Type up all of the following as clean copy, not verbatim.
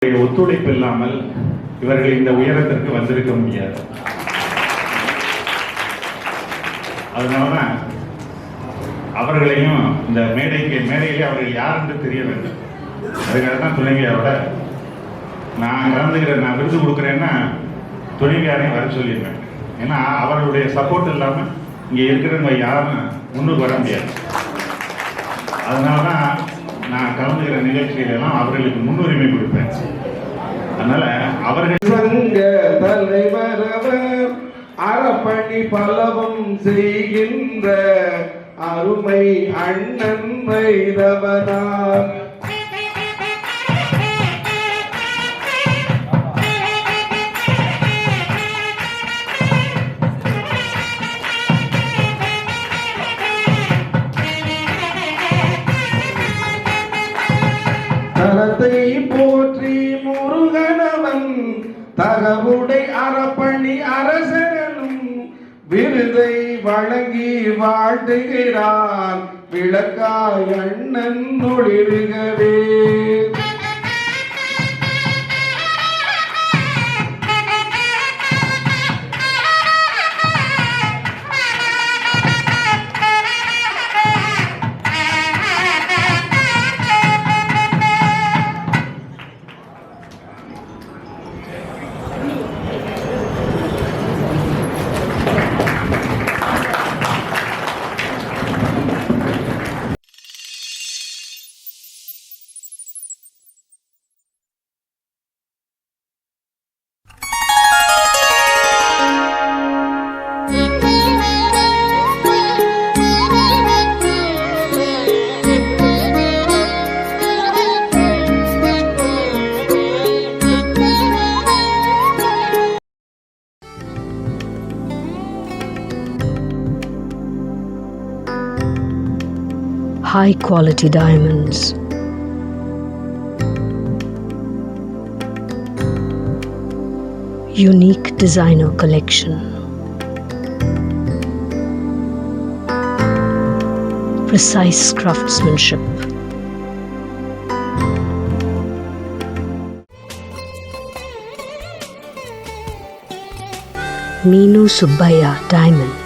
ஒத்துழைப்பு இல்லாமல் இவர்கள் இந்த உயரத்திற்கு வந்திருக்க முடியாது. அதனாலதான் அவர்களையும் இந்த மேடையிலே அவர்கள் யார் என்று தெரிய வேண்டும். அதுக்காக தான் துணைவியாரோட நான் விருது கொடுக்குறேன்னா துணைவியாரையும் வர சொல்லியிருப்பேன். ஏன்னா அவர்களுடைய சப்போர்ட் இல்லாமல் இங்கே இருக்கிறவங்க யாரும் முன்னுக்கு வர முடியாது. அதனாலதான் நான் கலந்துகிற நிகழ்ச்சிகளெல்லாம் அவர்களுக்கு முன்னுரிமை கொடுப்பேன். அதனால அவர்கள் சங்க தலைவர் அவர் அறப்பணி பலவும் செய்கின்ற அருமை அண்ணன் வைரவனார். தரத்தை போற்றி முருகனவன் தகவுடை அறப்பணி அரசனும் விருதை வழங்கி வாழ்த்துகிறான் விளக்காய் அண்ணன் ஒளிருகவே. High quality diamonds. Unique designer collection. Precise craftsmanship. Meenu Subbaiah Diamonds.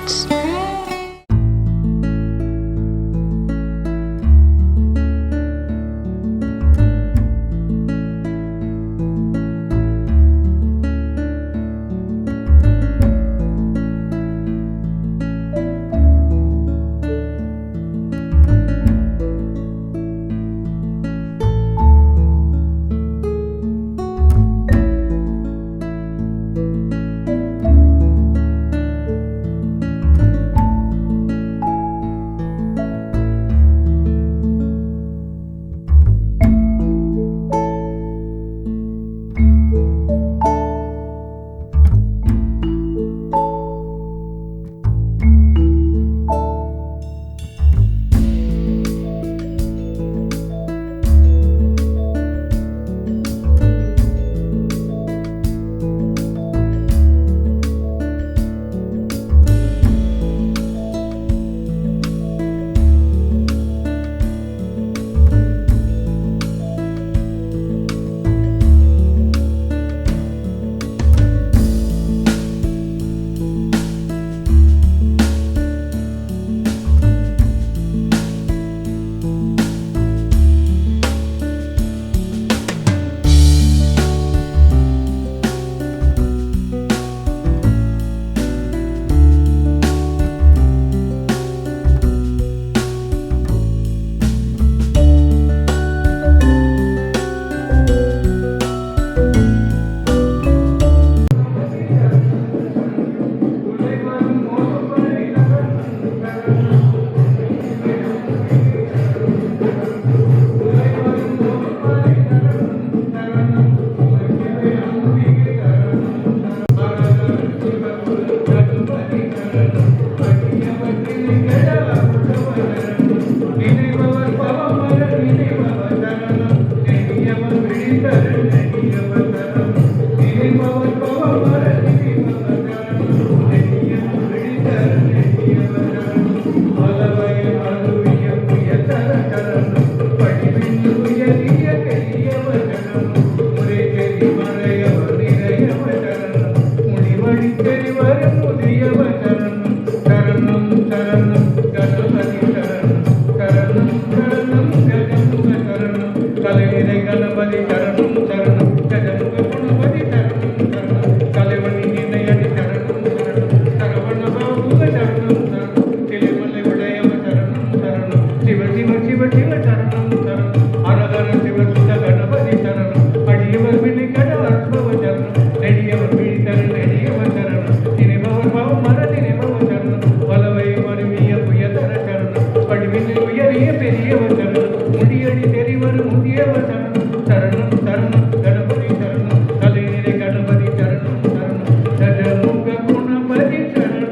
சரணம் கஜமுக குணபதி சரணம் சரணம் தலைவனி நினையடி சரணம் சரணம் சரவண பாபுக சரணம் சரணம் கிளிமலை உடையவ சரணம் சரணம் சிவ சிவ சிவ சிவ சரணம் சரணம் அரகர சிவ சுத கணபதி சரணம் அடியவர் வினை கட அற்பவ சரணம் நெடியவர் விழி தர நெடியவ சரணம் நினைபவர் பாவம் மர நினைபவ சரணம் பலவை மருவிய புயதர சரணம் படிவினை உயரிய பெரியவ சரணம் முடியடி தெரிவர் முதியவ சரணம் சரணம் சரணம் கணபதி சரணம் தலைநிலை கணபதி சரணம் சரணம் கஜமுக குணபதி சரணம்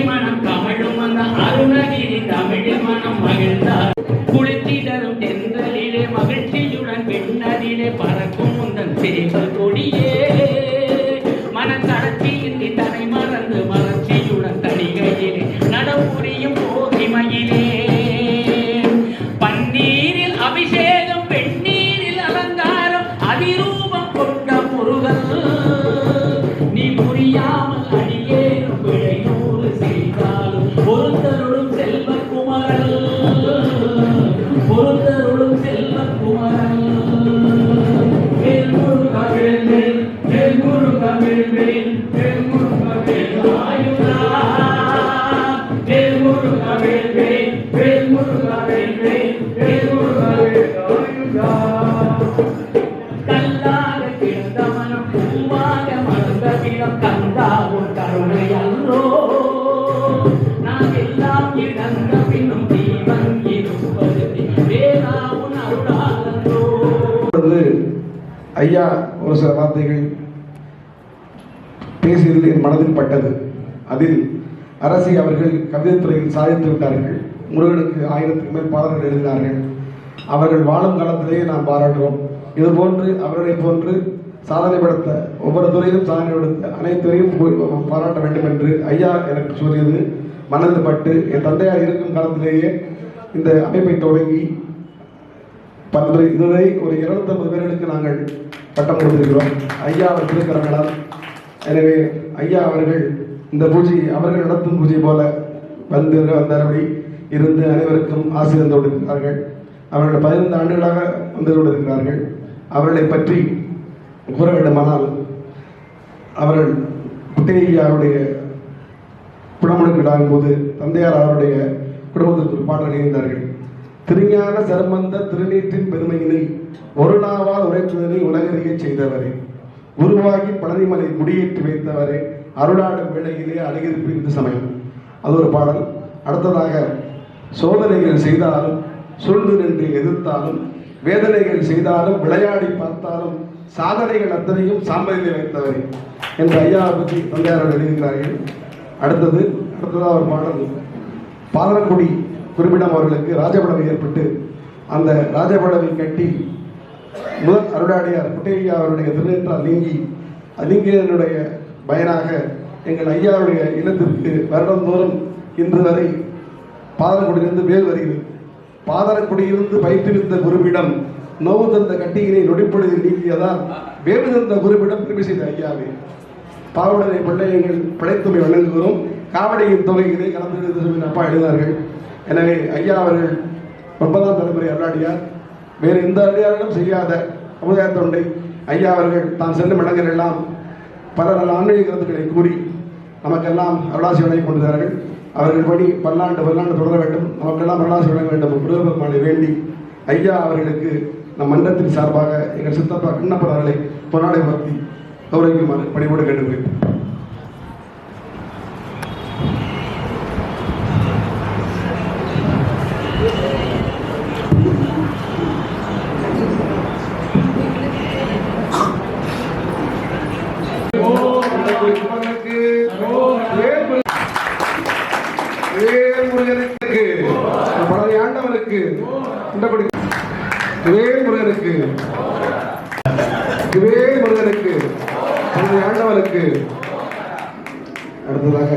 மனம் கமழும் அந்த அருணகிரி தமிழில் மனம் மகிழ்ந்தார் குளித்திடரும் தென்றலிலே மகிழ்ச்சியுடன் பெண்ணதிலே பறக்கும் உந்தன் சேவல் கொடியே மனத்தடர்ச்சியின்றி தனை மறந்து மலர்ச்சியுடன் தனிகையிலே நடப்புரியும் போகிமையிலே பன்னீரில் அபிஷேகம் பெண்ணீரில் அலங்காரம் அதிரூபம் கொண்ட முருகன் நீ புரியாமல் அடியேறும் பிழையூறு செய்தாலும் பொறுத்தருளும் செல்வக்குமரன் பொறுத்தருளும் செல்வக்குமரன் வேல் முருகா வேல் வேல் வேல் முருகா வேல் வேல் வேல் முருகா வேல் ஆயுதா வேல் முருகா வேல் வேல் வேல் முருகா வேல் வேல் வேல் முருகா வேல் ஆயுதா கல்லாக கிடந்த மனம் பூவாக மலர்ந்த விடம் கந்தாவும் கருணை அல்லோ நான் எல்லாம் இழந்த பின்னும் தீவன் இருப்பது வேளாவும் அருளாளோ. ஐயா ஒரு சில வார்த்தைகள் பேசியதில் என் மனதில் பட்டது. அதில் அரசி அவர்கள் கவிதைத்துறையில் சாதித்து விட்டார்கள். முருகனுக்கு 1000க்கு மேல் பாடல்கள் எழுதினார்கள். அவர்கள் வாழும் காலத்திலேயே நாம் பாராட்டுவோம். இதுபோன்று அவர்களை போன்று சாதனை படுத்த ஒவ்வொரு துறையிலும் சாதனை படுத்த அனைத்துறையும் பாராட்ட வேண்டும் என்று ஐயா எனக்கு சொல்லியது மனதில் பட்டு என் தந்தையார் இருக்கும் காலத்திலேயே இந்த அமைப்பை தொடங்கி இதுவரை ஒரு 250 பேர்களுக்கு நாங்கள் பட்டம் கொடுத்திருக்கிறோம் ஐயா அவர் திருக்கரங்களால். எனவே ஐயா அவர்கள் இந்த பூஜை அவர்கள் நடத்தும் பூஜை போல வந்தபடி இருந்து அனைவருக்கும் ஆசீர்வாதம் கொண்டிருக்கிறார்கள். அவர்கள் 15 ஆண்டுகளாக வந்து கொண்டிருக்கிறார்கள். அவர்களை பற்றி கூற வேண்டுமானால் அவர்கள் புட்டையாருடைய குடமுழுக்கிடாகும் போது தந்தையார் அவருடைய குடும்பத்திற்கு ஒரு பாடல் எழுந்தார்கள். திருஞான சர்மந்த திருநீற்றின் பெருமையினை ஒரு நாவால் உரைத்துதனை உலகறிய செய்தவரே, உருவாகி பழனிமலை முடியேற்றி வைத்தவரே, அருளாடும் வேளையிலே அழகிருப்பு இந்த சமயம். அது ஒரு பாடல். அடுத்ததாக சோதனைகள் செய்தாலும் சூழ்ந்து நின்று எதிர்த்தாலும் வேதனைகள் செய்தாலும் விளையாடி பார்த்தாலும் சாதனைகள் அத்தனையும் சாம்பலிலே வைத்தவரே என்று ஐயாவை பற்றி தந்தையார் எழுதுகிறார்கள். அடுத்ததாக ஒரு பாடல். பாதரக்குடி குறிப்பிடம் அவர்களுக்கு ராஜபடவை ஏற்பட்டு அந்த ராஜபடவை கட்டி முதல் அருளாடியார் புட்டையா அவருடைய திருநேற்றால் நீங்கியனுடைய பயனாக எங்கள் ஐயாவுடைய இல்லத்திற்கு வருடந்தோறும் இன்று வரை பாதரக்குடியிலிருந்து வேல் வருகிறது. பாதரக்குடியிலிருந்து பயிற்றுவித்த குருவிடம் நோவு தந்த கட்டியினை நொடிப்பொழுதில் நீக்கியதால் வேவு தந்த குருவிடம் திரும்பி செய்த ஐயாவே, பாவடனை பிள்ளை எங்கள் படைத்துமை வழங்குகிறோம். காவடியின் தொகையிலே கலந்து அப்பா எழுதினார்கள். எனவே ஐயா அவர்கள் 9ஆம் தலைமுறை அருளாடியார். வேறு எந்த அருளாரிலும் செய்யாத சமுதாய தொண்டை ஐயா அவர்கள் தான் செல்லும் இடங்கள் எல்லாம் பல நல்ல ஆன்மீக கருத்துக்களை கூறி நமக்கெல்லாம் அருளாசி வழங்கி கொண்டார்கள். அவர்கள் படி பல்லாண்டு தொடர வேண்டும், நமக்கெல்லாம் அருளாசி வழங்க வேண்டும் முருகப்பெருமானை வேண்டி ஐயா அவர்களுக்கு நம் மன்றத்தின் சார்பாக எங்கள் சித்தப்பா கிண்ணப்பர் அவர்களை பொன்னாடை பக்தி கௌரவிக்குமாறு பணிவோடு கேட்டுக்கிறேன். ஆண்டவனுக்கு முருகனுக்கு முருகனுக்கு ஆண்டவனுக்கு. அடுத்ததாக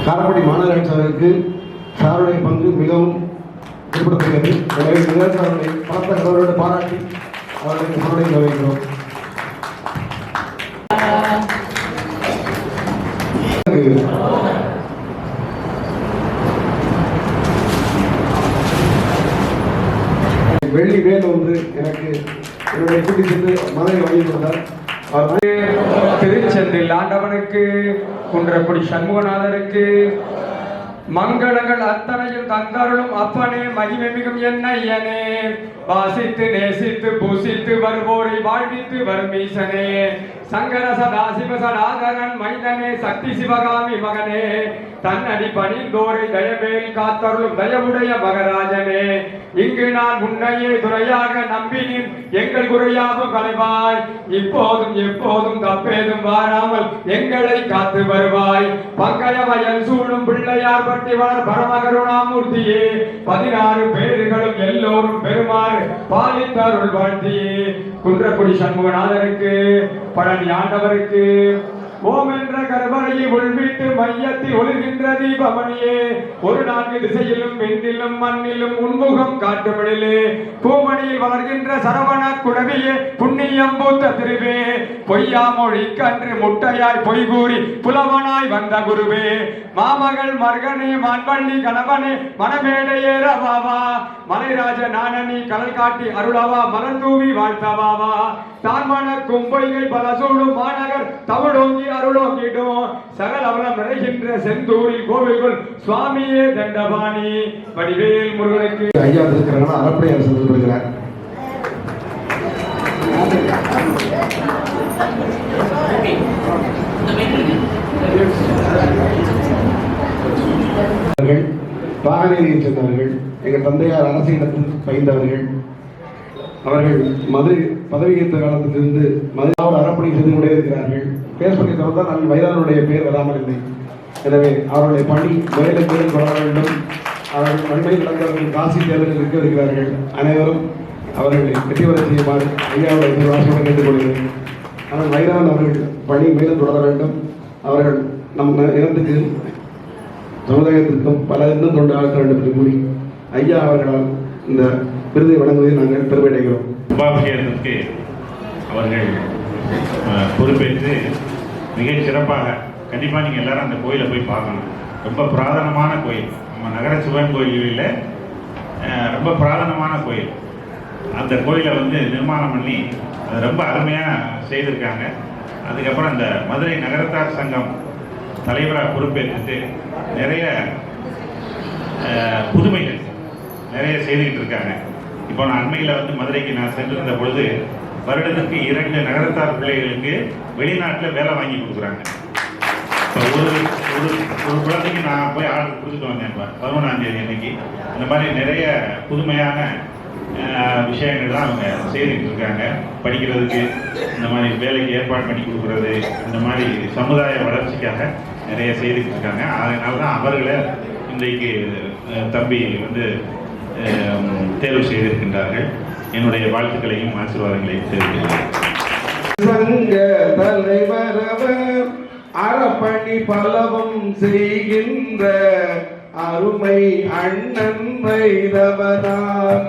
காரப்பட்டி மாநகராட்சி அவருக்கு சாருடைய பங்கு மிகவும் குறிப்பிடத்தக்கது. எனவே நிகழ்ச்சியாளர்களை பலத்த கடவுளோடு பாராட்டி அவர்களுக்கு சாருடைய கவனிக்கிறோம். வெள்ளி வேல் ஒன்று எனக்கு என்னுடைய கூட்டி சென்று மதுரை வாங்கி கொடுத்தார். திருச்செந்தில் ஆண்டவனுக்கு, குன்றக்குடி சண்முகநாதருக்கு மங்களங்கள் அத்தனையும் தந்தருளும் அப்பனே, மகிமை மிகும் என்னையனே, வாசித்து நேசித்து பூசித்து வருவோரை வாழ்வித்து வரும் ஈசனே, சங்கர சதாசிவ சடாதரன் மைந்தனே, சக்தி சிவகாமி மகனே, தன்னடி பணிந்தோரை தயவேல் காத்தருளும் தயவுடைய மகராஜனே, இங்கு நான் உன்னையே துறையாக நம்பினேன், எங்கள் குறையாவும் களைவாய், இப்போதும் எப்போதும் தப்பேதும் வாராமல் எங்களை காத்து வருவாய். பங்கய வயல் சூடும் பிள்ளையார் பட்டி வளர் பரமகருணாமூர்த்தியே, 16 பேர்களும் எல்லோரும் பெருமாறு பாலித்தருள் வாழ்த்தியே, குன்றக்குடி சண்முகநாதருக்கு, பழனி ஆண்டவருக்கு, ஓம் என்ற கருவறையை உள்விட்டு மையத்தில் ஒளிர்கின்ற தீபமணியே, ஒரு 4 திசையிலும் விண்ணிலும் மண்ணிலும் உன்முகம் காட்டுமிழிலே, பூமணியில் வளர்கின்ற சரவண குழவியே, புண்ணியம் பூத்த திருவே, பொய்யாமொழி கன்று முட்டையாய் பொய் கூறி புலவனாய் வந்த குருவே, மாமகள் மர்கனே மான்பள்ளி கணவனே மணமேடை ஏறவாவா, மலைராஜ நானனி கடல் காட்டி அருளவா, மலர் தூவி வாழ்த்தவாவா, தான்மண கும்பொய்கை பல சூடும் மாநகர் தவளோங்கி அருளோங்கிடும், சகல அவலம் நிறைகின்ற செந்தூரில் கோவில்கள் சுவாமியே தண்டபாணி, வடிவேல் முருகனுக்கு. ஐயா இருக்கிறாங்கன்னா அறப்படை அரசு இருக்கிறார். பாகநேரியை சேர்ந்தவர்கள், எங்கள் தந்தையார் அரசியலத்தில் பயின்றவர்கள். அவர்கள் மதுரை பதவியேற்ற காலத்திலிருந்து மதுராவோடு அறப்பணி செய்து கொண்டே இருக்கிறார்கள். பேஸ்புக்கை திறந்தால் நான் வைரானுடைய பெயர் வராமல் இல்லை. எனவே அவருடைய பணி மேலும் மேலும் தொடர வேண்டும். அவர்கள் நன்மை நடந்தவர்கள் காசி தேர்தலில் இருக்க இருக்கிறார்கள். அனைவரும் அவர்களை வெற்றி பெற செய்யுமாறு ஐயாவுடைய திருவாசகம் கேட்டுக்கொள்கிறேன். ஆனால் வைரவன் அவர்கள் பணி மேலும் தொடர வேண்டும். அவர்கள் நம் இனத்துக்கு சமுதாயத்திற்கும் பல இன்னும் தொண்டு ஆற்ற வேண்டும் என்று கூறி ஐயா அவர்களால் இந்த விருதை வழங்குவதில் நாங்கள் பெருமையடைகிறோம். உபாபிஷேகத்திற்கு அவர்கள் பொறுப்பேற்று மிகச் சிறப்பாக, கண்டிப்பாக நீங்கள் எல்லாரும் அந்த கோயிலை போய் பார்க்கணும். ரொம்ப புராதனமான கோயில், நம்ம நகர சிவன் கோயில்களில் ரொம்ப புராதனமான கோயில். அந்த கோயிலை நிர்மாணம் பண்ணி அது ரொம்ப அருமையாக செய்திருக்காங்க. அதுக்கப்புறம் அந்த மதுரை நகரத்தார் சங்கம் தலைவராக பொறுப்பேற்றுட்டு நிறைய புதுமைகள் நிறைய செய்துக்கிட்டு இருக்காங்க. இப்போ நான் அண்மையில் மதுரைக்கு நான் சென்றிருந்த பொழுது வருடத்துக்கு 2 நகரத்தார் பிள்ளைகளுக்கு வெளிநாட்டில் வேலை வாங்கி கொடுக்குறாங்க. இப்போ ஒரு குழந்தைக்கு நான் போய் ஆர்டர் கொடுத்துட்டு வந்தேன் 11ஆம் தேதி அன்னைக்கு. இந்த மாதிரி நிறைய புதுமையான விஷயங்கள்லாம் அவங்க செய்துக்கிட்டு இருக்காங்க. படிக்கிறதுக்கு இந்த மாதிரி வேலைக்கு ஏற்பாடு பண்ணி கொடுக்குறது, இந்த மாதிரி சமுதாய வளர்ச்சிக்காக நிறைய செய்துக்கிட்டு இருக்காங்க. அதனால தான் அவர்களை இன்றைக்கு தம்பி தேர்வு செய்திருக்கின்றார்கள். என்னுடைய வாழ்த்துக்களையும் ஆசீர்வாதங்களையும் தெரிவிக்கிறேன். சங்க தலைவரவர் அறப்பணி பலவும் செய்கின்ற அருமை அண்ணன் வைரவனார்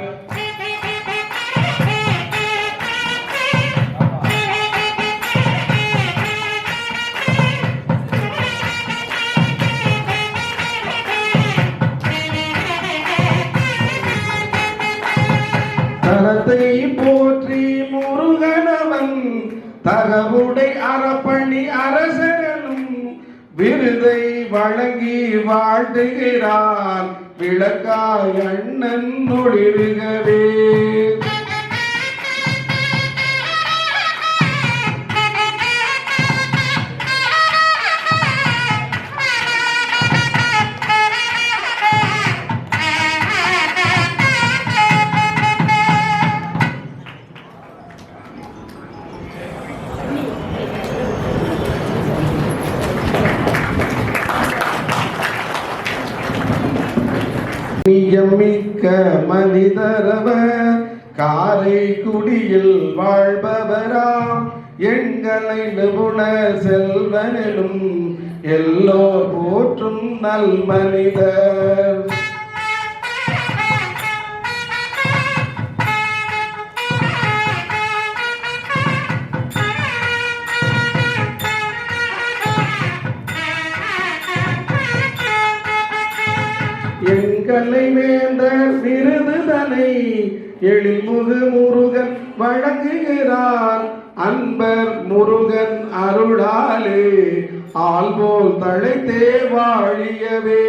தகவுடை அறப்பணி அரசனும் விருதை வழங்கி வாழ்த்துகிறான் விளக்காய் அண்ணன் ஒளிருகவே. மிக்க மனிதரவர் காரைக்குடியில் வாழ்பவராம் எண்களை நிபுணர் செல்வனும் எல்லோர் போற்றும் நல் மனிதர். எங்களை வேந்தர் விருதுதனை எழில்முகு முருகன் வழங்குகிறான் அன்பர் முருகன் அருளாலே ஆள்போல் தழைத்தே வாழியவே.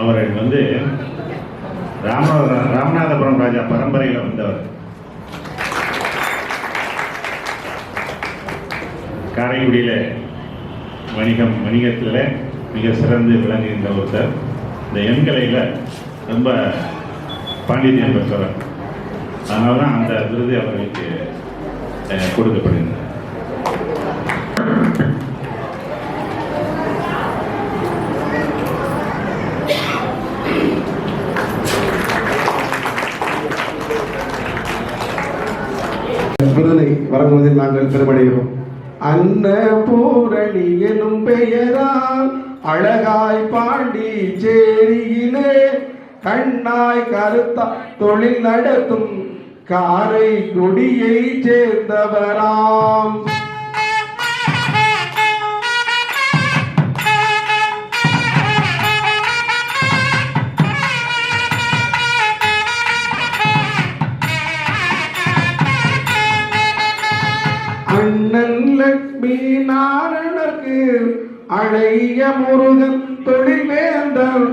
அவர்கள் வந்து ராமநாதபுரம் ராஜா பரம்பரையில் வந்தவர். காரைக்குடியில் வணிகத்தில் மிக சிறந்து விளங்குகின்ற ஒருத்தர். இந்த எண்கலையில் ரொம்ப பாண்டித்யம் பெற்றவர். அதனால தான் அந்த விருது அவர்களுக்கு கொடுக்கப்படுகின்றது. விருதை வழங்குவதில் நாங்கள் பெருமடைகிறோம். அன்னபூரணி எனும் பெயரால் அழகாய் பாண்டிச்சேரியிலே கண்ணாய் கருத்தா தொழில் நடத்தும் காரைக்குடியை சேர்ந்தவராம். அண்ணன் லட்சுமி நாரணனுக்கு அழைய முருகன் தொழில் வேந்தர்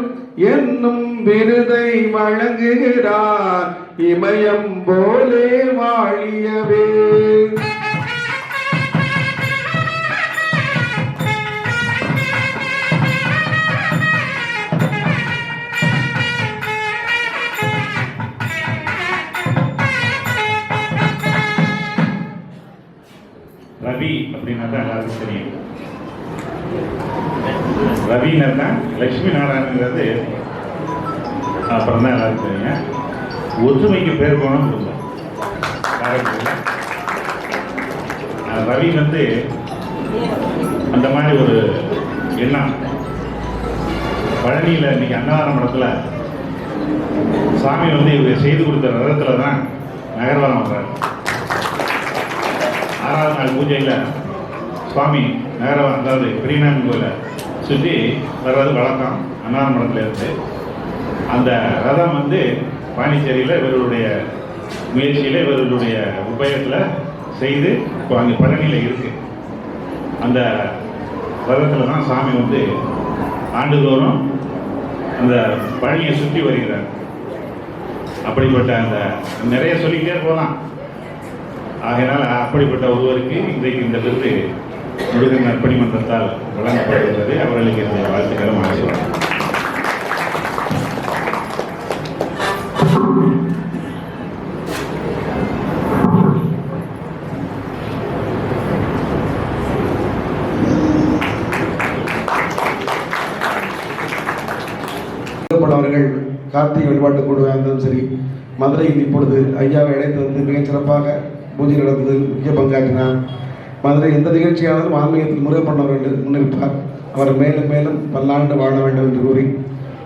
என்னும் விருதை வழங்குகிறார் இமயம் போலே வாழியவே. ரவி அப்படின்னா தான் எல்லாருக்கும் தெரியும். ரவின்னா லட்சுமி நாராயணங்கிறது அப்புறம் தான் எல்லாருக்கும் தெரியும். ஒற்றுமைக்கு பேர் போன குடும்பம் காரைக்குடியில். ரவி வந்து அந்த மாதிரி ஒரு எண்ணம். பழனியில் இன்னைக்கு அன்னதான மடத்தில் சாமி வந்து இவர் செய்து கொடுத்த ரதத்தில் தான் நகர்வலம் வர்றாரு. 6வது நாள் பூஜையில் சுவாமி நகரம், அதாவது பெரியநாயகன் கோயிலை சுற்றி வர்றது வழக்கம் அன்னதான மடத்தில் இருந்து. அந்த ரதம் வந்து பாண்டிச்சேரியில் இவர்களுடைய முயற்சியில் இவர்களுடைய உபயோகத்தில் செய்து இப்போ அங்கே பழனியில் இருக்குது. அந்த ரதத்தில் தான் சாமி வந்து ஆண்டுதோறும் அந்த பழனியை சுற்றி வருகிறார். அப்படிப்பட்ட அந்த நிறைய சொல்லிக்கிட்டே போகலாம். ஆகையினால் அப்படிப்பட்ட ஒருவருக்கு இன்றைக்கு இந்த விருது முருகன் நற்பணி மன்றத்தால் வழங்கப்படுகிறது. அவர்களுக்கு இந்த வாழ்த்துக்களும் ஆசீர்வாதம். அவர்கள் கார்த்திகை வழிபாட்டு கூடுவாக இருந்தாலும் சரி, மதுரையில் இப்பொழுது ஐயாவை அழைத்து வந்து மிகச் சிறப்பாக பூஜை நடந்ததில் முக்கிய பங்காற்றினார். மதுரை எந்த நிகழ்ச்சியானாலும் ஆன்மீகத்தில் முருகப்பண்ணவர் என்று முன்னிருப்பார். அவர் மேலும் மேலும் பல்லாண்டு வாழ வேண்டும் என்று கூறி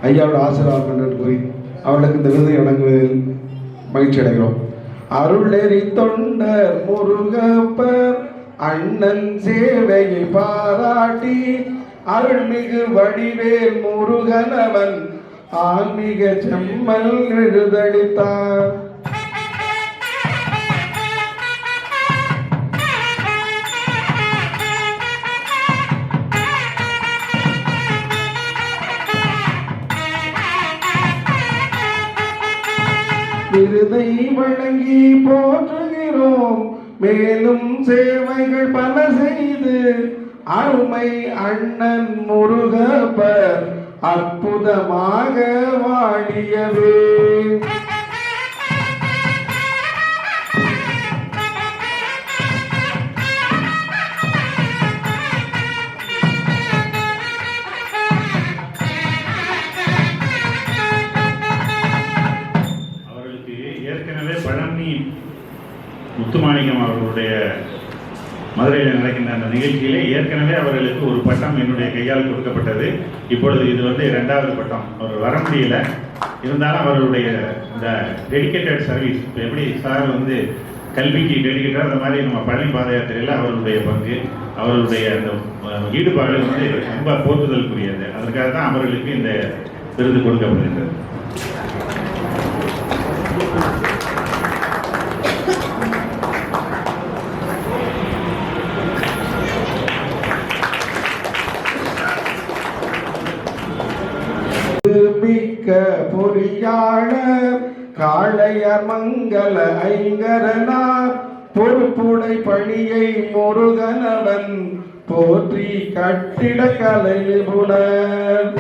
ஐயாவோட ஆசீர்வாதம் என்று கூறி அவர்களுக்கு இந்த விருதை வழங்குவதில் மகிழ்ச்சி அடைகிறோம். அருளெறி தொண்டர் முருகப்பர் அண்ணன் சேவையை பாராட்டி அருள்மிகு வடிவேல் முருகனவன் ஆன்மீக செம்மல் எழுதளித்தார். விருதை வழங்கி போற்றுகிறோம், மேலும் சேவைகள் பல செய்து அருமை அண்ணன் முருகப்பர் அற்புதமாக வாழியவே. ஏற்கனவே பழனி முத்துமாணிக்கம் அவர்களுடைய மதுரையில் நடக்கின்ற அந்த நிகழ்ச்சியிலே ஏற்கனவே அவர்களுக்கு ஒரு பட்டம் என்னுடைய கையால் கொடுக்கப்பட்டது. இப்பொழுது இது வந்து 2வது பட்டம். அவர் வர முடியல, இருந்தாலும் அவர்களுடைய இந்த டெடிக்கேட்டட் சர்வீஸ், இப்போ எப்படி சார் வந்து கல்விக்கு டெடிக்கேட்டட், அந்த மாதிரி நம்ம பழனி பாத யாத்திரையில் அவர்களுடைய பங்கு, அவர்களுடைய அந்த ஈடுபாடு வந்து ரொம்ப போற்றுதலுக்குரியது. அதற்காக தான் அவர்களுக்கு இந்த விருது கொடுக்கப்படுகிறது. மிக்க பொறியாளர் காளையர் மங்கள ஐங்கரனார் பொறுப்புடை பணியை முருகனவன் போற்றி கட்டிட கலை நிபுணர்.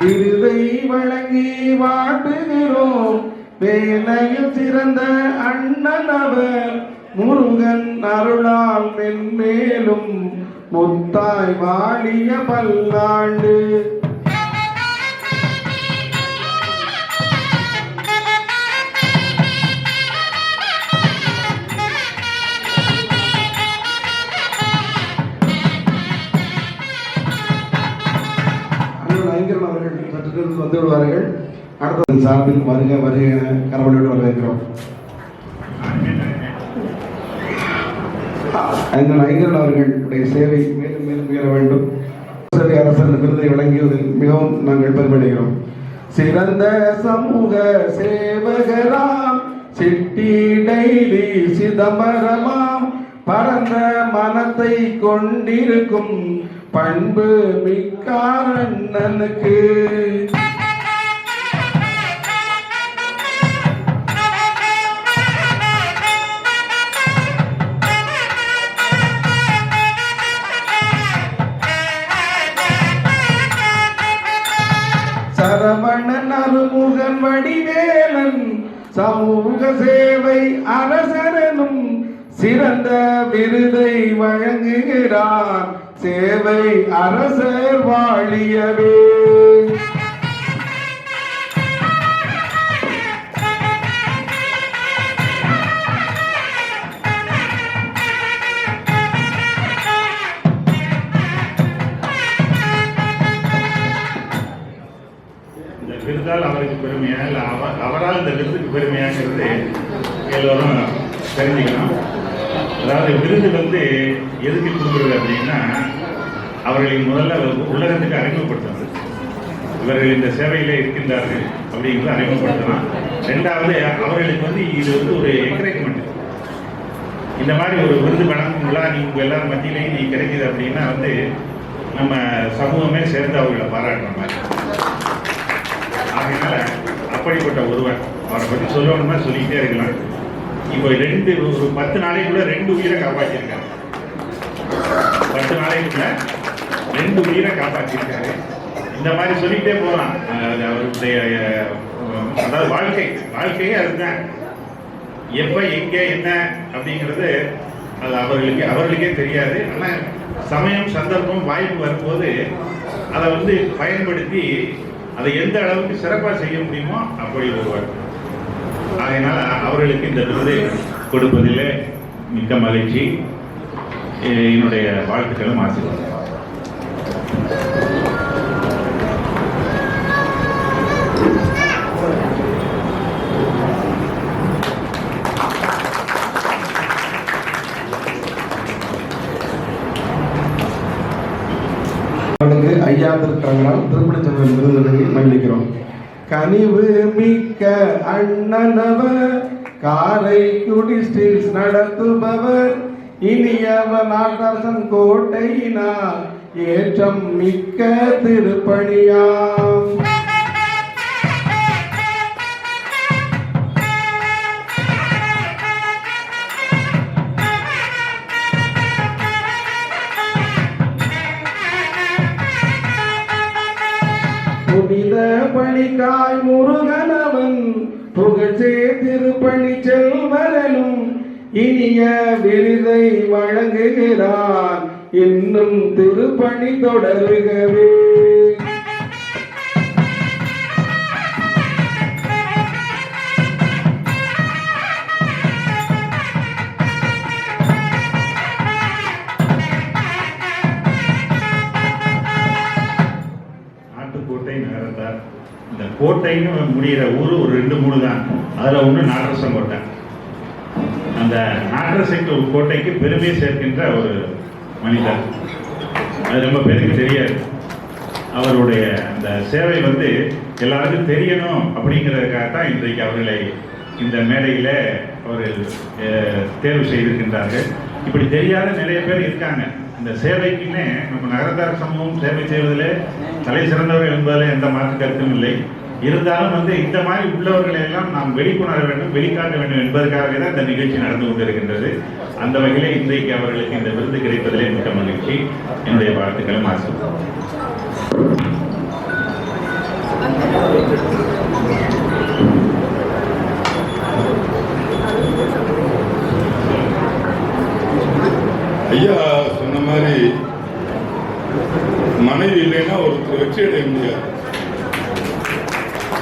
விருதை வழங்கி வாழ்த்துகிறோம், வேலையில் சிறந்த அண்ணனவர் முருகன் அருளால் மென்மேலும் முத்தாய் வாழிய பல்லாண்டு. அவர்கள் சற்று வந்து விடுவார்கள். அடுத்த சார்பில் வருக வருக என கரவழியோடு வரவேற்கிறோம். ஐங்கரன் அவர்களுடைய சேவை மேலும் மேலும் உயர வேண்டும். அரசர் விருதை வழங்கியதில் மிகவும் நாங்கள் பெருமையடைகிறோம். சிறந்த சமூக சேவகராம் சிட்டி டெய்லி சிதம்பரமாம் பரந்த மனத்தை கொண்டிருக்கும் பண்பு மிக்காரண்ணனுக்கு சரவணன் அருமுகன் வடிவேலன் சமூக சேவை அரசரனும் சிறந்த விருதை வழங்குகிறார். சேவை அரசர் வாழியவே. இந்த விருதால் அவருக்கு பெருமையா இல்லை அவரால் இந்த விருதுக்கு பெருமையாங்கிறது எல்லோரும் தெரிஞ்சுக்கணும். அதாவது விருது வந்து எதுக்கு கொடுக்குறது அப்படின்னா, அவர்களை முதல்ல உலகத்துக்கு அறிமுகப்படுத்துறது, இவர்கள் இந்த சேவையில் இருக்கின்றார்கள் அப்படிங்கிறத அறிமுகப்படுத்தலாம். 2வது அவர்களுக்கு வந்து இது வந்து ஒரு என்கரேஜ்மெண்ட். இந்த மாதிரி ஒரு விருது வழங்கும் விழா நீங்கள் எல்லாரும் மத்தியிலையும் நீ கிடைக்குது அப்படின்னா வந்து நம்ம சமூகமே சேர்ந்து அவர்களை பாராட்டுற மாதிரி. ஆகையினால அப்படிப்பட்ட ஒருவர், அவரை பற்றி சொல்லணும்னா சொல்லிக்கிட்டே இருக்கலாம். இப்போ ஒரு 10 நாளைக்குள்ள 2 உயிரை காப்பாற்றிருக்காரு. 10 நாளைக்குள்ள 2 உயிரை காப்பாற்றிருக்காரு. இந்த மாதிரி சொல்லிக்கிட்டே போகலாம். அவருடைய அதாவது வாழ்க்கையே அதுதான். எப்போ எங்கே என்ன அப்படிங்கிறது அது அவர்களுக்கே தெரியாது. ஆனால் சமயம் சந்தர்ப்பம் வாய்ப்பு வரும்போது அதை வந்து பயன்படுத்தி அதை எந்த அளவுக்கு சிறப்பாக செய்ய முடியுமோ அப்படி ஒருவர். அதனால் அவர்களுக்கு இந்த விருதை கொடுப்பதிலே மிக்க மகிழ்ச்சி. என்னுடைய வாழ்த்துக்களும் ஆசீர்வாதம். ஐயா திருக்கரங்களால் திருப்பணி செல்வன் விருதுகளை மகிழ்கிறோம். கனிவு மிக்க அண்ணனவர், காரைக்குடி ஸ்டீல்ஸ் நடத்துபவர், இனியவர் நாட்டரசன் கோட்டையினார் ஏற்றம் மிக்க திருப்பணியாம். புனித பணிக்காய் முருகனவன் புகழ்ச்சே திருப்பணி செல்வரனும் இனிய விருதை வழங்குகிறார். இன்னும் திருப்பணி தொடருகவே. கோட்டை நகரத்தார். இந்த கோட்டைன்னு முடிகிற ஊர் ஒரு 2-3 தான். அதில் ஒன்று நாட்டரசன் கோட்டை. அந்த நாட்டரசன் கோட்டைக்கு பெருமை சேர்க்கின்ற ஒரு மனிதர். அது ரொம்ப பேருக்கு தெரியாது. அவருடைய அந்த சேவை எல்லாருக்கும் தெரியணும் அப்படிங்கிறதுக்காக தான் இன்றைக்கு அவர்களை இந்த மேடையில் அவர்கள் தேர்வு செய்திருக்கின்றார்கள். இப்படி தெரியாத நிறைய பேர் இருக்காங்க. இந்த சேவைக்குன்னே நம்ம நகரத்தார் சமூகம் சேவை செய்வதிலே தலை சிறந்தவர்கள் என்பதில் எந்த மாற்று கருத்தும் இல்லை. இருந்தாலும் இந்த மாதிரி உள்ளவர்களை எல்லாம் நாம் வெளிக்கொணர வேண்டும், வெளிக்காட்ட வேண்டும் என்பதற்காகவே தான் இந்த நிகழ்ச்சி நடந்து கொண்டிருக்கின்றது. அந்த வகையில் இன்றைக்கு அவர்களுக்கு இந்த விருது கிடைப்பதிலே மிக்க மகிழ்ச்சி. என்னுடைய வாழ்த்துக்களும் ஆசீர்வாதம். ஐயா சொன்ன மாதிரி மனைவி இல்லைன்னா ஒருத்தர் வெற்றி அடைய முடியாது.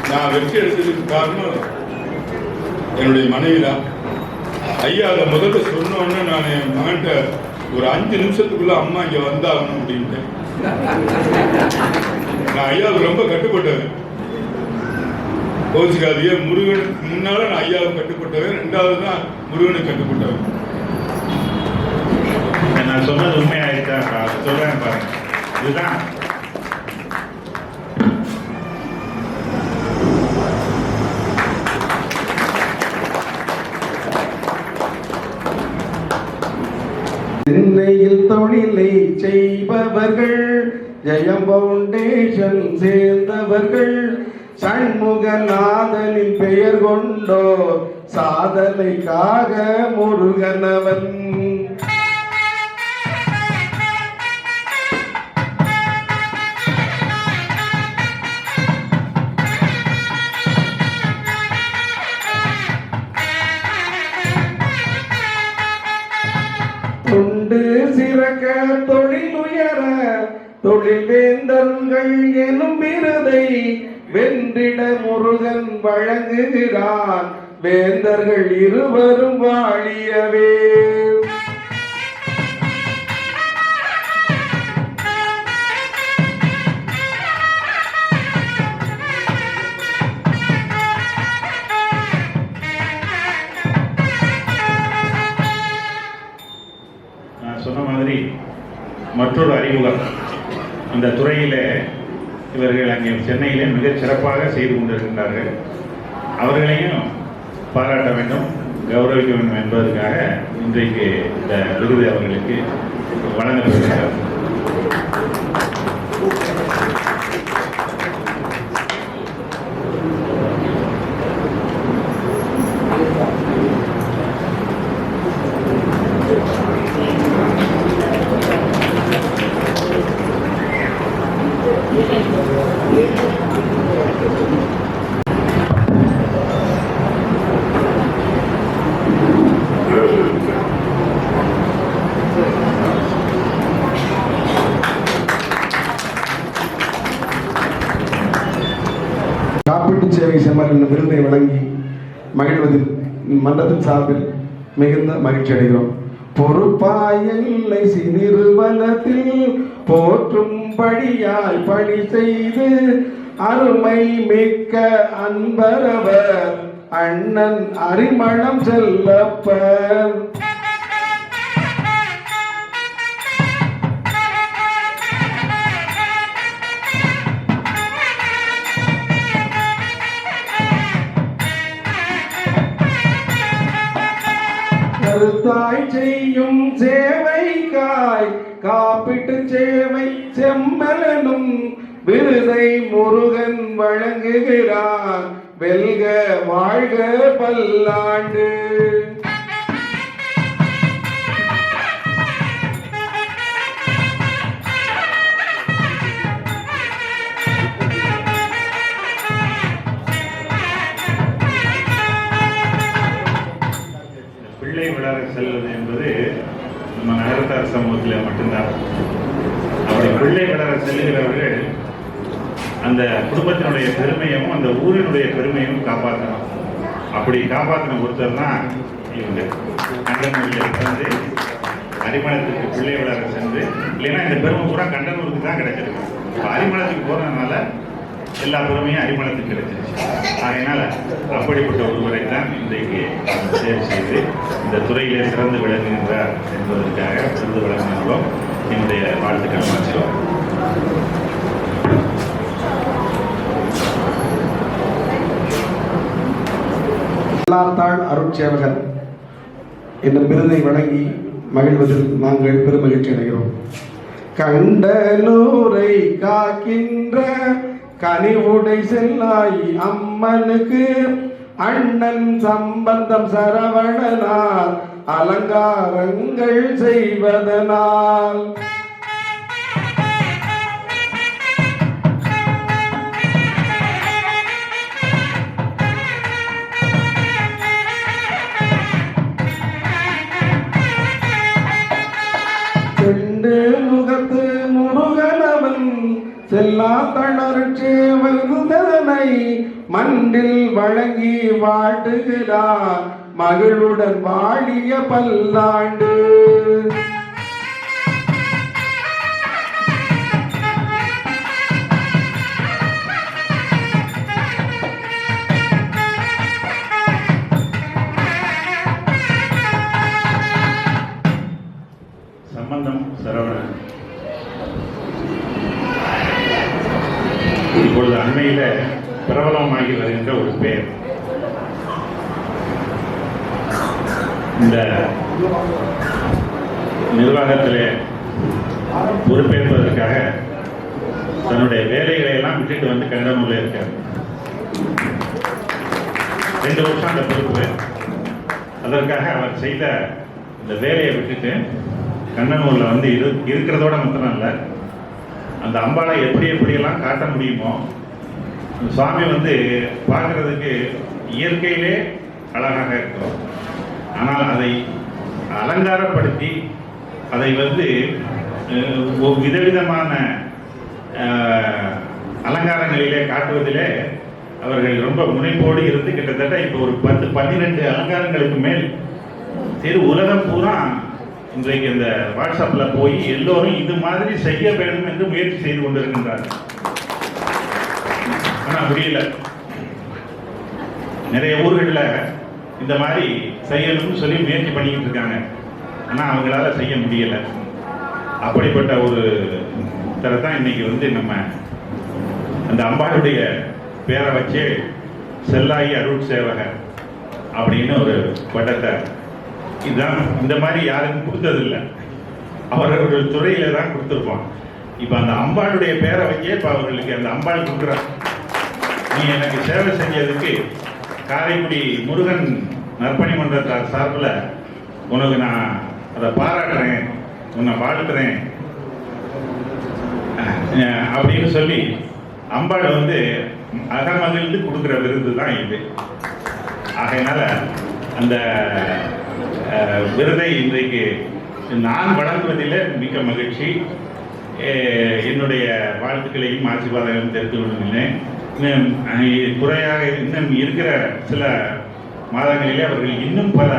நான் வெற்றி எடுத்ததுக்கு காரணம் என்னுடைய மனைவி தான். ஐயா அதை முதல்ல சொன்னோன்னு நான் என் மகன்கிட்ட ஒரு 5 நிமிஷத்துக்குள்ள அம்மா இங்க வந்தாகணும் அப்படின்ட்டு. நான் ஐயாவுக்கு ரொம்ப கட்டுப்பட்டவன். கோச்சிக்காதிய முருகனுக்கு முன்னால நான் ஐயாவுக்கு கட்டுப்பட்டவன், 2வது தான் முருகனுக்கு கட்டுப்பட்டவன். நான் சொன்னது உண்மையாயிட்டா சொல்றேன் பாருங்க. இதுதான் சென்னையில் தொழிலை செய்பவர்கள், ஜெயம் பவுண்டேஷன் சேர்ந்தவர்கள், சண்முகநாதனின் பெயர் கொண்டோர், சாதனைக்காக முருகனவன். தொண்டு சிறக்க தொழில் உயர தொழில் வேந்தர்கள் எனும் விருதை வென்றிட முருகன் வழங்குகிறான். வேந்தர்கள் இருவரும் வாழியவே. சொன்ன மாதிரி மற்றொரு அறிமுகம். அந்த துறையில் இவர்கள் அங்கே சென்னையிலே மிக சிறப்பாக செய்து கொண்டிருக்கின்றார்கள். அவர்களையும் பாராட்ட வேண்டும், கௌரவிக்க வேண்டும் என்பதற்காக இன்றைக்கு இந்த விருது அவர்களுக்கு வழங்கப்படுகிறது. காப்பீட்டு சேவை செம்மல் என்ற விருதை வழங்கி மகிழ்வதில் மன்றத்தின் சார்பில் மிகுந்த மகிழ்ச்சி அடைகிறோம். பொறுப்பாயல்லை நிறுவனத்தில் போற்றும்படியாய் பணி செய்து அருமை மிக்க அன்பரவர் அண்ணன் அரிமளம் செல்லப்பர். கருத்தாய் செய்யும் சேவைக்காய் காப்பீட்டு சேவை செம்மலனும் விருதை முருகன் வழங்குகிறார். வெல்க வாழ்க பல்லாண்டு. பிள்ளை வளர செல்வது என்பது நம்ம நகரத்தார் சமூகத்தில் மட்டும்தான். அப்படி பிள்ளை வளர செல்லுகிறவர்கள் அந்த குடும்பத்தினுடைய பெருமையும் அந்த ஊரினுடைய பெருமையும் காப்பாற்றணும். அப்படி காப்பாற்றின ஒருத்தர் தான் இவங்க. கண்டனூரில் வந்து அரிமளத்துக்கு பிள்ளை வளர சென்று, இல்லைன்னா இந்த பெருமை பூரா கண்டனூருக்கு தான் கிடைச்சிருக்கு. இப்போ அரிமளத்துக்கு போனதுனால எல்லா பெருமையும் அரிமளத்துக்கு கிடைச்சிருச்சு. அதனால அப்படிப்பட்ட ஒருவரை தான் இன்றைக்கு தேர்வு செய்து இந்த துறையிலே சிறந்து விளங்குகின்றார் என்பதற்காக சிறந்து விளங்குகின்றோம். என்னுடைய வாழ்த்துக்கள் மாற்றுவோம். எல்லாத்தாள் அருட்சேவகன் என்ற விருதை வழங்கி மகிழ்வதில் நாங்கள் பெருமகிழ்ச்சி அடைகிறோம். கண்டனூரை காக்கின்ற கனிவுடை செல்லாய் அம்மனுக்கு அண்ணன் சம்பந்தம் சரவணனார் அலங்காரங்கள் செய்வதனால் முகத்து முருகனவன் செல்லா தளர்ச்சேவனை மண்டில் வழங்கி வாட்டுகிறார். மகிழுடன் வாழிய பல்லாண்டு. சம்பந்தம் சரவணன் இப்பொழுது அண்மையில பிரபலமாகி வருகின்ற ஒரு பெயர். இந்த நிர்வாகத்திலே பொறுப்பேற்பதற்காக தன்னுடைய வேலைகளை எல்லாம் விட்டுட்டு வந்து கண்டனூர்ல இருக்கார். 2 வருஷம் அந்த பொறுப்பு. அதற்காக அவர் செய்த இந்த வேலையை விட்டுட்டு கண்டனூர்ல வந்து இருக்கிறதோட மட்டும் இல்லை, அந்த அம்பாளை எப்படியெல்லாம் காட்ட முடியுமோ. சுவாமி வந்து பார்க்கறதுக்கு இயற்கையிலே அழகாக இருக்கும். ஆனால் அதை அலங்காரப்படுத்தி அதை வந்து விதவிதமான அலங்காரங்களிலே காட்டுவதிலே அவர்கள் ரொம்ப முனைப்போடு இருந்து கிட்டத்தட்ட இப்போ ஒரு 10-12 அலங்காரங்களுக்கு மேல் சரி உலகம் பூரா இன்றைக்கு இந்த வாட்ஸ்அப்பில் போய் எல்லோரும் இது மாதிரி செய்ய வேண்டும் என்று முயற்சி செய்து கொண்டிருக்கின்றார்கள். ஆனால் முடியல. நிறைய ஊர்களில் இந்த மாதிரி செய்யணும்னு சொல்லி முயற்சி பண்ணிக்கிட்டு இருக்காங்க. ஆனால் அவங்களால செய்ய முடியலை. அப்படிப்பட்ட ஒரு தரத்தான் இன்னைக்கு வந்து நம்ம அந்த அம்பாளுடைய பேரை வச்சு செல்லாயி அருள் சேவகர் அப்படின்னு ஒரு பட்டத்தை இதுதான் இந்த மாதிரி யாருக்கும் கொடுத்ததில்லை. அவர்கள் துறையில தான் கொடுத்துருப்போம். இப்போ அந்த அம்பாளுடைய பேரை வச்சே இப்போ அவர்களுக்கு அந்த அம்பாள் கொடுக்குறார். நீ எனக்கு சேவை செஞ்சதுக்கு காரைக்குடி முருகன் நற்பணி மன்றத்தார் சார்பில் உனக்கு நான் அதை பாராட்டுறேன், உன்னை வாழ்த்துறேன் அப்படின்னு சொல்லி அம்பாள் வந்து அகமகிழ்ந்து கொடுக்குற விருது தான் இது. ஆகையினால அந்த விருதை இன்றைக்கு நான் வழங்குவதில் மிக்க மகிழ்ச்சி. என்னுடைய வாழ்த்துக்களையும் ஆசீர்வாதங்களையும் தெரிந்து கொள்கிறேன். குறையாக இன்னும் இருக்கிற சில மாதங்களிலே அவர்கள் இன்னும் பல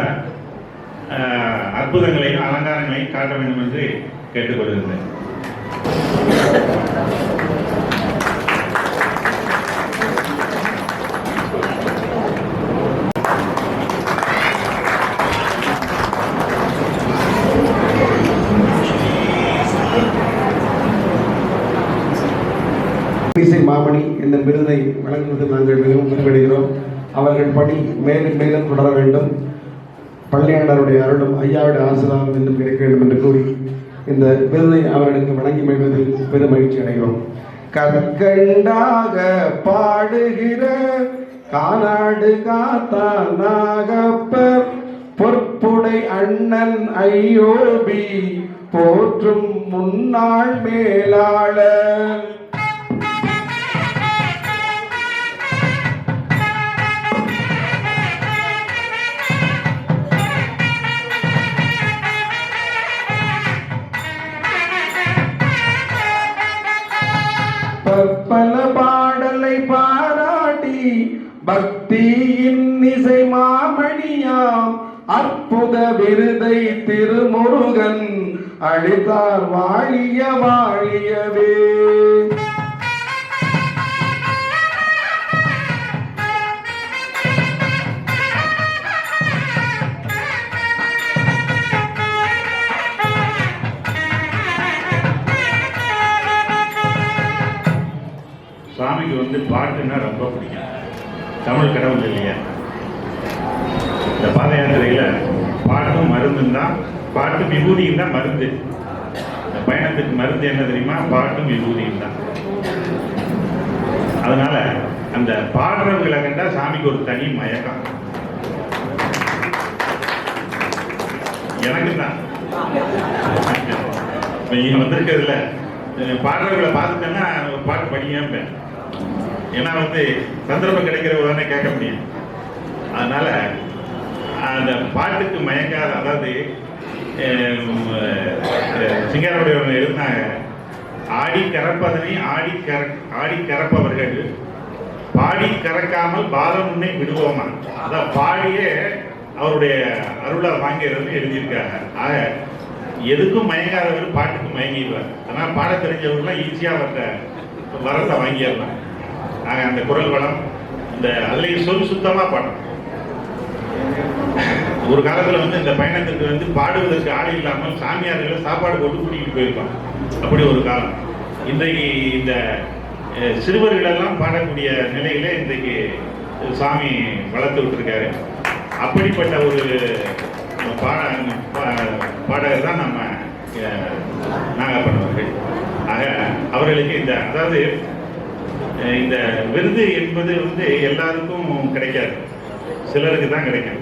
அற்புதங்களையும் அலங்காரங்களையும் காட்ட வேண்டும் என்று கேட்டுக்கொள்கிறேன். இசை மாமணி என்ற விருதை வழங்குவதில் நாங்கள் மிகவும் பெருமைப்படுகிறோம். அவர்கள் பணி மேலும் மேலும் தொடர வேண்டும். பள்ளியாளருடைய அருளும் ஐயாவுடைய ஆசீர்வாதம் என்று கிடைக்க வேண்டும் என்று கூறி இந்த விருதை அவர்களுக்கு வழங்கி மகிழ்வதில் பெரும் மகிழ்ச்சி அடைகிறோம். கற்கண்டாக பாடுகிற காநாடு காத்தான் நாகப்பர் பொற்புடை அண்ணன் ஐயோபி போற்றும் முன்னாள் மேலாளர் பல பாடலை பாராட்டி பக்தியின் இசை மாமணியாம் அற்புத விருதை திருமுருகன் அளித்தார். வாழிய வாழியவே. சாமிக்கு பாட்டுன்னா ரொம்ப பிடிக்கும். தமிழ் கடவுள் இல்லையா? இந்த பாத யாத்திரையில் பாட்டும் மருந்தும் தான். பாட்டு விபூதியும் தான் மருந்து. இந்த பயணத்துக்கு மருந்து என்ன தெரியுமா? பாட்டும் விபூதியும் தான். அதனால அந்த பாடுறவங்களை கண்டா சாமிக்கு ஒரு தனி மயக்கம். எனக்கு தான் நீங்க வந்திருக்கிறதுல பாடுறவங்களை பார்த்துட்டேன்னா ஒரு பாட்டு படிக்காம, ஏன்னா சந்தர்ப்பம் கிடைக்கிற உடனே கேட்க முடியும். அதனால அந்த பாட்டுக்கு மயங்காத, அதாவது சிங்காரோடைய எழுதினாங்க, ஆடி கறப்பதனை ஆடி கறப்பவர்கள் பாடி கறக்காமல் பாதம் முன்னே விடுவோமா. அதான் பாடியே அவருடைய அருளை வாங்கிறது எழுதியிருக்காங்க. ஆக எதுக்கும் மயங்காதவர் பாட்டுக்கு மயங்கிடுவார். ஆனால் பாட தெரிஞ்சவர்கள்லாம் ஈஸியாக அவர்கிட்ட வரத்தை வாங்கிடலாம். ஆக அந்த குரல் வளம், இந்த அதுலேயும் சொல் சுத்தமாக பாடணும். ஒரு காலத்தில் இந்த பயணத்துக்கு பாடுவதற்கு ஆள் இல்லாமல் சாமியார்களை சாப்பாடு போட்டு கூட்டிகிட்டு போயிருப்பாங்க. அப்படி ஒரு காலம். இன்றைக்கு இந்த சிறுவர்களெல்லாம் பாடக்கூடிய நிலையில இன்றைக்கு சாமி வளர்த்து விட்டுருக்காரு. அப்படிப்பட்ட ஒரு பாடகர் தான் நம்ம நாகப்பனவர்கள். ஆக அவர்களுக்கு அதாவது இந்த விருது என்பது எல்லாருக்கும் கிடைக்காது, சிலருக்கு தான் கிடைக்கும்.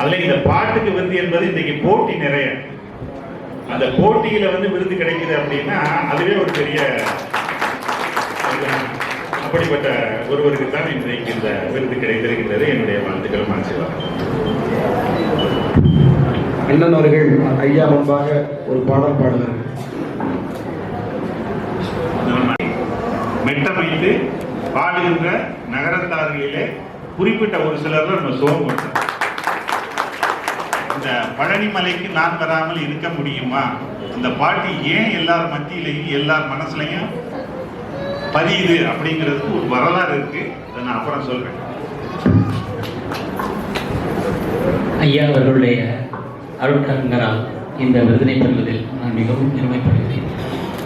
அதுல இந்த பாட்டுக்கு விருது என்பது இன்றைக்கு போட்டி நிறைய. அந்த போட்டியில விருது கிடைக்குது அப்படின்னா அதுவே ஒரு பெரிய, அப்படிப்பட்ட ஒருவருக்கு தான் இன்றைக்கு இந்த விருது கிடைத்திருக்கிறது. என்னுடைய வாழ்த்துக்கள், ஆசீர்வாதம். அண்ணன் அவர்கள் ஐயா முன்பாக ஒரு பாடல் பாடுவார். மெட்டமைத்து பாடுகின்ற நகரத்தார்களிலே குறிப்பிட்ட ஒரு சிலர் நம்ம சோகம் பண்றோம். இந்த பழனி மலைக்கு நான் வராமல் இருக்க முடியுமா, இந்த பாட்டு ஏன் எல்லார் மத்தியிலையும் எல்லார் மனசுலையும் பதியுது அப்படிங்கிறதுக்கு ஒரு வரலாறு இருக்கு. அதை நான் அப்புறம் சொல்றேன். ஐயா அவர்களுடைய அருட்கரங்கரால் இந்த விருதினை பெறுவதில் நான் மிகவும் பெருமைப்படுகிறேன்.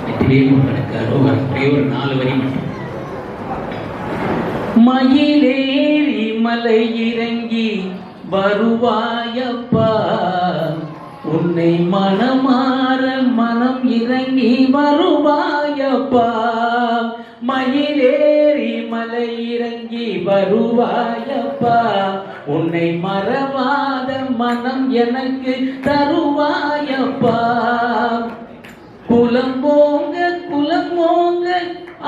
வெற்றிலே உங்களுக்கு ஒரே ஒரு 4 வரி மட்டும். மயிலேறி மலை இறங்கி வருவாயப்பா, உன்னை மனமாற மனம் இறங்கி வருவாயப்பா. மயிலேறி மலை இறங்கி வருவாயப்பா, உன்னை மறவாத மனம் எனக்கு தருவாயப்பா. குலம்போங்க குலம்போங்க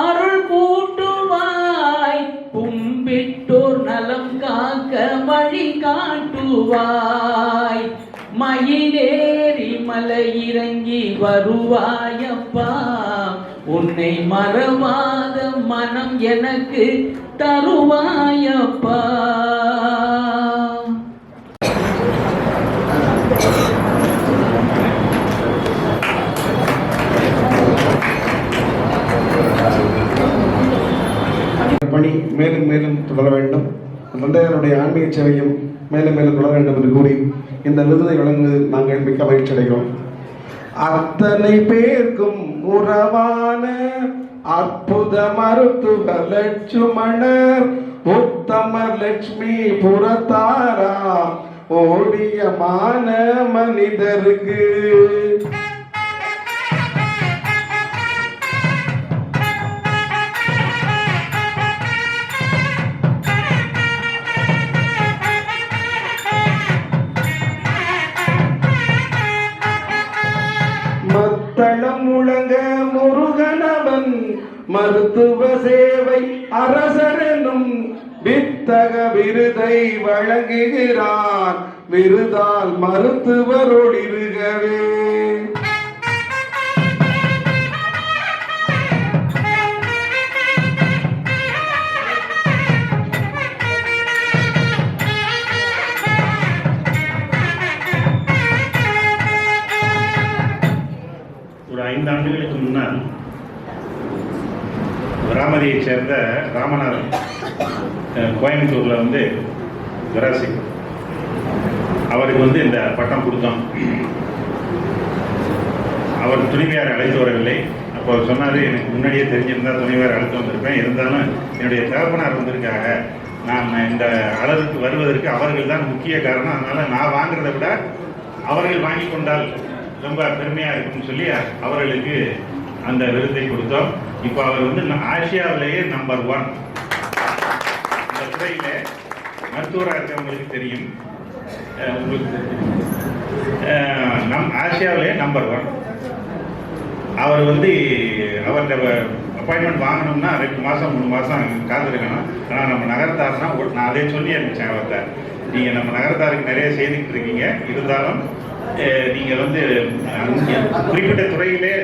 அருள் கூட்டுவாய், கும்பிட்டோர் நலம் காக்க வழி காட்டுவாய். மயிலேறி மலை இறங்கி வருவாயப்பா, உன்னை மறவாத மனம் எனக்கு தருவாயப்பா. பணி மேலும் மேலும் தொடர வேண்டும். தந்தையாருடைய ஆன்மீக சேவையும் மேலும் மேலும் தொடர வேண்டும் என்று கூறி இந்த விருதை வழங்குவதில் நாங்கள் மிக்க மகிழ்ச்சி அடைகிறோம். அத்தனை பேர்க்கும் உறவான அற்புத மருத்துவ லட்சுமணர் உத்தமர் லட்சுமி புறத்தாராம் ஓடியமான மனிதருக்கு மத்தளம் முழங்க முருகனவன் மருத்துவ சேவை அரசனும் வித்தக விருதை வழங்குகிறார். விருதால் மருத்துவர் ஒளிருகவே. ஒரு 5 ஆண்டுகளுக்கு முன்னால் ராமதியைச் சேர்ந்த ராமநாதன் கோயம்புத்தூரில் வந்து விராசி அவருக்கு வந்து இந்த பட்டம் கொடுத்தோம். அவர் துணைவியாரை அழைத்து வரவில்லை. அப்போ அவர் சொன்னார், எனக்கு முன்னாடியே தெரிஞ்சிருந்தால் துணைவியாரை அழைத்து வந்திருப்பேன், இருந்தாலும் என்னுடைய தகப்பனார் வந்திருக்காங்க, நான் இந்த அளவுக்கு வருவதற்கு அவர்கள் தான் முக்கிய காரணம், அதனால் நான் வாங்குறதை விட அவர்கள் வாங்கி கொண்டால் ரொம்ப பெருமையாக இருக்குன்னு சொல்லி அவர்களுக்கு அந்த விருதை கொடுத்தோம். இப்போ அவர் வந்து ஆசியாவிலேயே நம்பர் 1 இந்த துறையில் மருத்துவராக இருக்கிறவங்களுக்கு தெரியும். உங்களுக்கு ஆசியாவிலேயே நம்பர் 1. அவர் வந்து அவர்கிட்ட அப்பாயின்மெண்ட் வாங்கணும்னா 2 மாதம் 3 மாதம் காத்திருக்கணும். ஆனால் நம்ம நகரத்தாருன்னா நான் அதே சொல்லி அனுப்பிச்சேன் அவர்கிட்ட, நீங்கள் நம்ம நகரத்தாருக்கு நிறைய செய்துக்கிட்டு இருக்கீங்க, இருந்தாலும் நீங்கள் வந்து குறிப்பிட்ட துறையிலே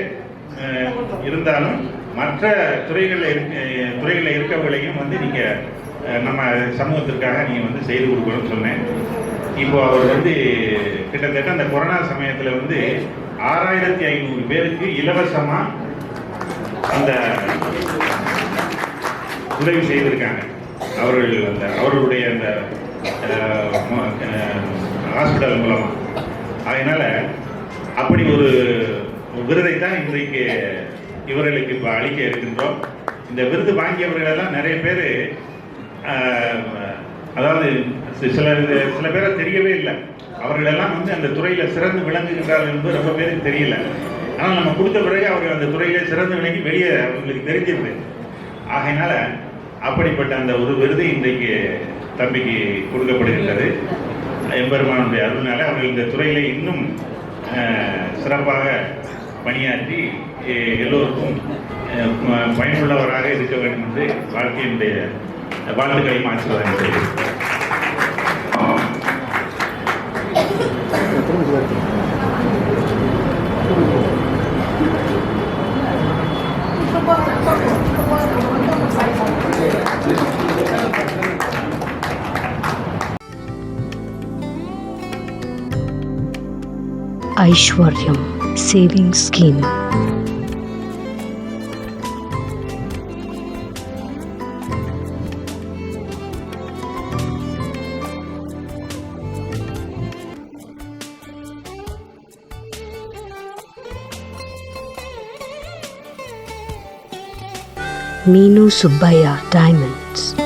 இருந்தாலும் மற்ற துறைகளில் இருக்கவங்களையும் வந்து நீங்கள் நம்ம சமூகத்திற்காக நீங்கள் வந்து செய்து கொடுக்கணும்னு சொன்னேன். இப்போ அவர் வந்து கிட்டத்தட்ட அந்த கொரோனா சமயத்தில் வந்து 6500 பேருக்கு இலவசமாக அந்த உதவி செய்திருக்காங்க. அவர்கள் அந்த அவர்களுடைய அந்த ஹாஸ்பிட்டல் மூலமாக. அதனால் அப்படி ஒரு விருதை தான் இன்றைக்கு இவர்களுக்கு இப்போ அளிக்க இருக்கின்றோம். இந்த விருது வாங்கியவர்களெல்லாம் நிறைய பேர், அதாவது சில பேரை தெரியவே இல்லை. அவர்களெல்லாம் வந்து அந்த துறையில் சிறந்து விளங்குகின்றார்கள் என்பது ரொம்ப பேருக்கு தெரியல. ஆனால் நம்ம கொடுத்த பிறகு அவர்கள் அந்த துறையில் சிறந்து விளங்கி வெளியே அவங்களுக்கு தெரிஞ்சிருது. ஆகையினால அப்படிப்பட்ட அந்த ஒரு விருது இன்றைக்கு தம்பிக்கு கொடுக்கப்படுகின்றது. எம்பெருமானுடைய அருள்னால அவர்கள் இந்த துறையில் இன்னும் சிறப்பாக பணியாற்றி எல்லோருக்கும் பயனுள்ளவராக இருக்க வேண்டும் என்று வாழ்க்கையினுடைய வாழ்த்துக்களையும் ஆசீர்வாதம் செய்கிறேன். Aishwaryam Savings Scheme. Meenu Subbaya Diamonds.